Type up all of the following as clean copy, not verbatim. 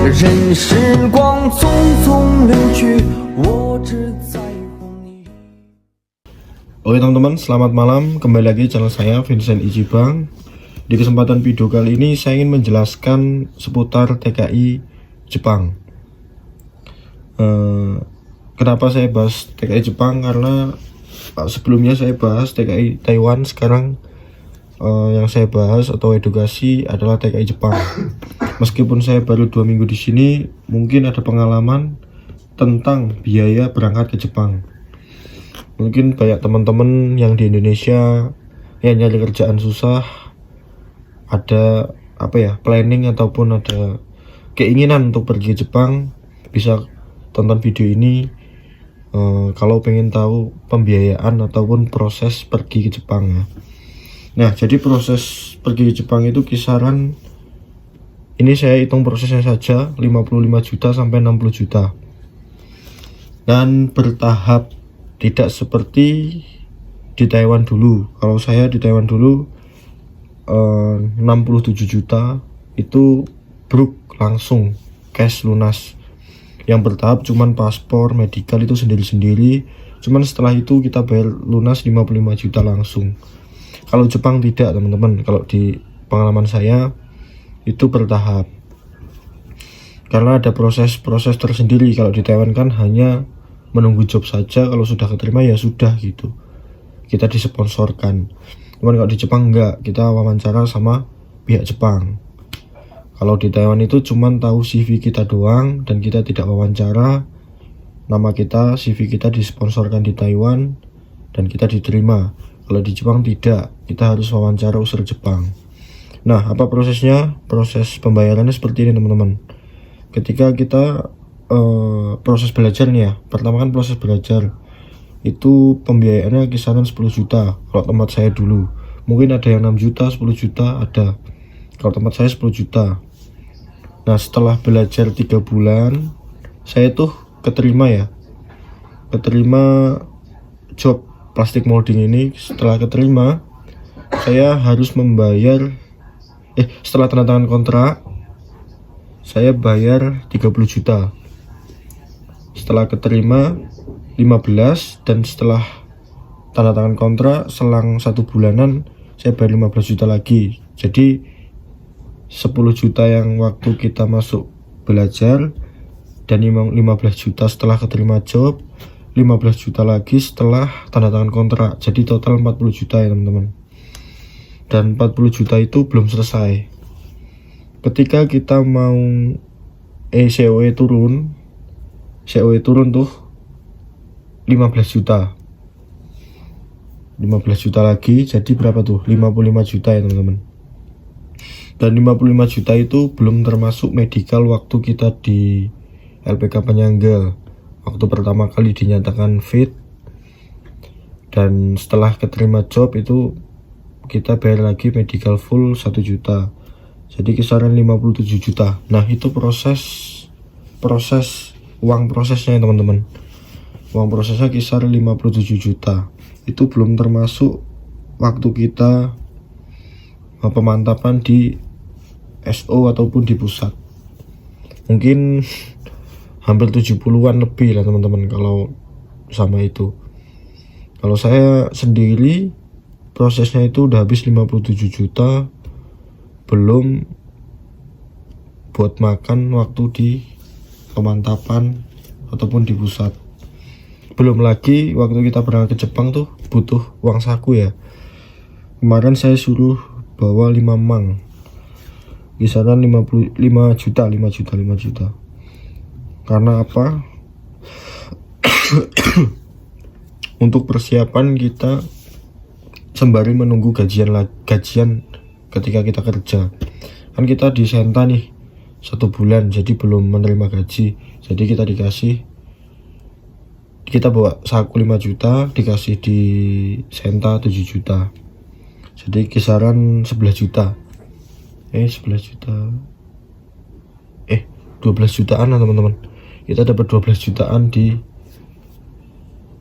任时光匆匆流去，我只在乎你。 Oke teman-teman, selamat malam. Kembali lagi channel saya Vincent Ijibang. Di kesempatan video kali ini saya ingin menjelaskan seputar TKI Jepang. Kenapa saya bahas TKI Jepang? Karena sebelumnya saya bahas TKI Taiwan. Sekarang yang saya bahas atau edukasi adalah TKI Jepang. Meskipun saya baru 2 minggu di sini, mungkin ada pengalaman tentang biaya berangkat ke Jepang. Mungkin banyak teman-teman yang di Indonesia yang nyari kerjaan susah, ada planning ataupun ada keinginan untuk pergi ke Jepang, bisa tonton video ini kalau pengen tahu pembiayaan ataupun proses pergi ke Jepang ya. Nah, jadi proses pergi ke Jepang itu kisaran, ini saya hitung prosesnya saja, 55 juta sampai 60 juta. Dan bertahap, tidak seperti di Taiwan dulu. Kalau saya di Taiwan dulu 67 juta itu bruk langsung cash lunas. Yang bertahap cuman paspor, medical itu sendiri-sendiri. Cuman setelah itu kita bayar lunas 55 juta langsung. Kalau Jepang tidak, teman-teman. Kalau di pengalaman saya itu bertahap. Karena ada proses-proses tersendiri. Kalau di Taiwan kan hanya menunggu job saja, kalau sudah keterima ya sudah gitu, kita disponsorkan. Cuman kalau di Jepang enggak, kita wawancara sama pihak Jepang. Kalau di Taiwan itu cuman tahu CV kita doang dan kita tidak wawancara, nama kita, CV kita disponsorkan di Taiwan dan kita diterima. Kalau di Jepang tidak, kita harus wawancara user Jepang. Nah, apa prosesnya? Proses pembayarannya seperti ini teman-teman. Ketika kita proses belajar nih ya, pertama kan proses belajar itu pembiayaannya kisaran 10 juta kalau tempat saya dulu. Mungkin ada yang 6 juta, 10 juta ada. Kalau tempat saya 10 juta. Nah, setelah belajar 3 bulan saya tuh keterima job plastik molding ini. Setelah keterima saya harus membayar setelah tanda tangan kontrak saya bayar 30 juta. Setelah keterima 15, dan setelah tanda tangan kontrak selang 1 bulanan saya bayar 15 juta lagi. Jadi 10 juta yang waktu kita masuk belajar dan 15 juta setelah keterima job, 15 juta lagi setelah tanda tangan kontrak. Jadi total 40 juta ya teman-teman. Dan 40 juta itu belum selesai. Ketika kita mau COE turun tuh 15 juta. 15 juta lagi jadi berapa tuh? 55 juta ya teman-teman. Dan 55 juta itu belum termasuk medical waktu kita di LPK Penyangga. Waktu pertama kali dinyatakan fit. Dan setelah keterima job itu kita bayar lagi medical full 1 juta. Jadi kisaran 57 juta. Nah, itu proses uang prosesnya teman-teman. Uang prosesnya kisar 57 juta. Itu belum termasuk waktu kita pemantapan di SO ataupun di pusat. Mungkin hampir 70-an lebih lah teman-teman kalau sama itu. Kalau saya sendiri prosesnya itu udah habis 57 juta, belum buat makan waktu di pemantapan ataupun di pusat. Belum lagi waktu kita berangkat ke Jepang tuh butuh uang saku ya. Kemarin saya suruh bawa 5 mang, kisaran 5 juta. Karena apa? Untuk persiapan kita sembari menunggu gajian ketika kita kerja. Kan kita di Senta nih 1 bulan, jadi belum menerima gaji. Jadi kita bawa saku 5 juta, dikasih di Senta 7 juta. Jadi kisaran 11 juta. 12 jutaan lah teman-teman. Kita dapat 12 jutaan di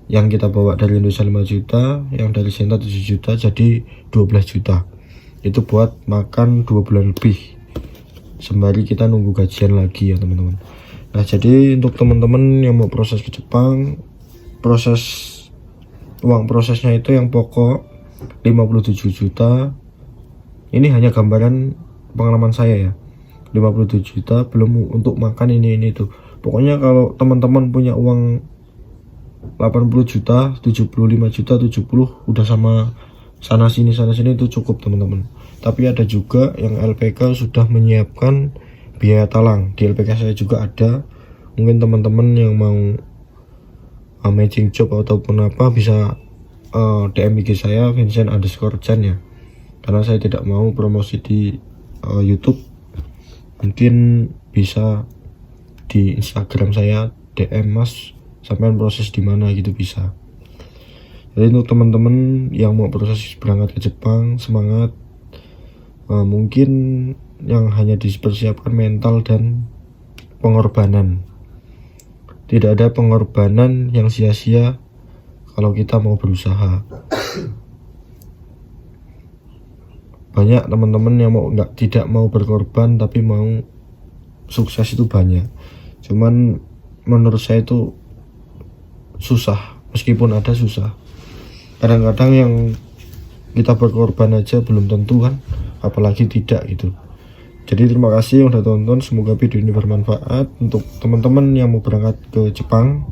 yang kita bawa dari Indonesia 5 juta, yang dari Senta 7 juta, jadi 12 juta. Itu buat makan 2 bulan lebih. sembari kita nunggu gajian lagi ya teman-teman. Nah jadi untuk teman-teman yang mau proses ke Jepang, uang prosesnya itu yang pokok 57 juta. Ini hanya gambaran pengalaman saya ya, 57 juta belum untuk makan ini tuh. Pokoknya kalau teman-teman punya uang 80 juta, 75 juta, 70 udah sama sana sini itu cukup teman-teman. Tapi ada juga yang LPK sudah menyiapkan biaya talang. Di LPK saya juga ada. Mungkin teman-teman yang mau matching job ataupun apa bisa DM IG saya Vincent_Chan ya, karena saya tidak mau promosi di YouTube. Mungkin bisa di Instagram saya DM Mas sampai proses di mana gitu bisa. Jadi untuk teman-teman yang mau proses berangkat ke Jepang, semangat. Mungkin yang hanya dipersiapkan mental dan pengorbanan. Tidak ada pengorbanan yang sia-sia kalau kita mau berusaha. Banyak teman-teman yang tidak mau berkorban tapi mau sukses itu banyak. Cuman menurut saya itu susah, meskipun ada susah. Kadang-kadang yang kita berkorban aja belum tentu kan, apalagi tidak gitu. Jadi terima kasih yang udah tonton, semoga video ini bermanfaat untuk teman-teman yang mau berangkat ke Jepang.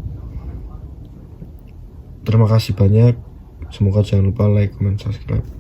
Terima kasih banyak, semoga jangan lupa like, comment, subscribe.